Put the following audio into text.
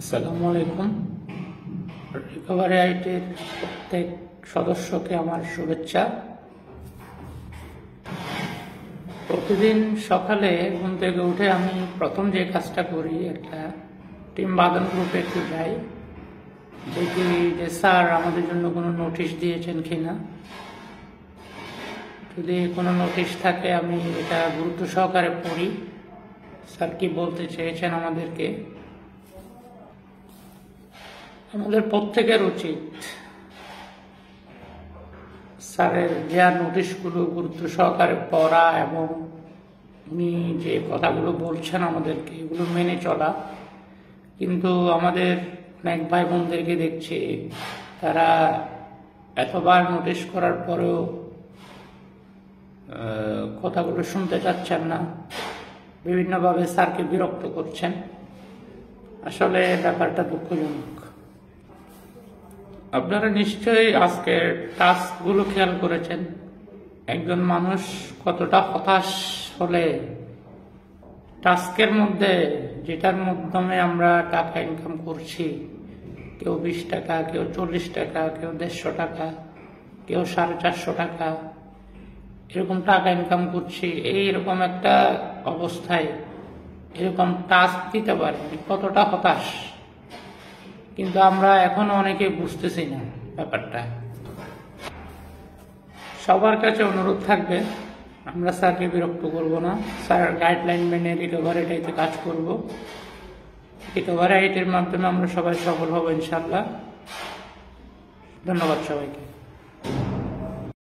আসসালামু আলাইকুম। রিকভারি আইটির প্রত্যেক সদস্যকে আমার শুভেচ্ছা। প্রতিদিন সকালে ঘুম থেকে উঠে আমি প্রথম যে কাজটা করি, একটা টিম বাদন গ্রুপে একটু যাই, দেখি যে স্যার আমাদের জন্য কোনো নোটিশ দিয়েছেন কিনা। যদি কোনো নোটিশ থাকে আমি এটা গুরুত্ব সহকারে পড়ি, স্যার কি বলতে চেয়েছেন আমাদেরকে। আমাদের প্রত্যেকের উচিত স্যারের দেওয়া নোটিশগুলো গুরুত্ব সহকারে পড়া এবং উনি যে কথাগুলো বলছেন আমাদেরকে এগুলো মেনে চলা। কিন্তু আমাদের অনেক ভাই বোনদেরকে দেখছি তারা এতবার নোটিশ করার পরেও কথাগুলো শুনতে চাচ্ছেন না, বিভিন্নভাবে স্যারকে বিরক্ত করছেন। আসলে ব্যাপারটা দুঃখজনক। আপনারা নিশ্চয়ই আজকের টাস্কগুলো খেয়াল করেছেন। একজন মানুষ কতটা হতাশ হলে টাস্কের মধ্যে, যেটার মাধ্যমে আমরা টাকা ইনকাম করছি, কেউ 20 টাকা, কেউ 40 টাকা, কেউ 150 টাকা, কেউ 450 টাকা, এরকম টাকা ইনকাম করছি, এইরকম একটা অবস্থায় এরকম টাস্ক দিতে পারে কতটা হতাশ। কিন্তু আমরা এখনো অনেকে বুঝতেছি না ব্যাপারটা। সবার কাছে অনুরোধ থাকবে, আমরা স্যারকে বিরক্ত করব না, স্যার গাইডলাইন মেনে রিকভারি আইটিতে কাজ করব। রিকভারি আইটির মাধ্যমে আমরা সবাই সফল হব ইনশাআল্লাহ। ধন্যবাদ সবাইকে।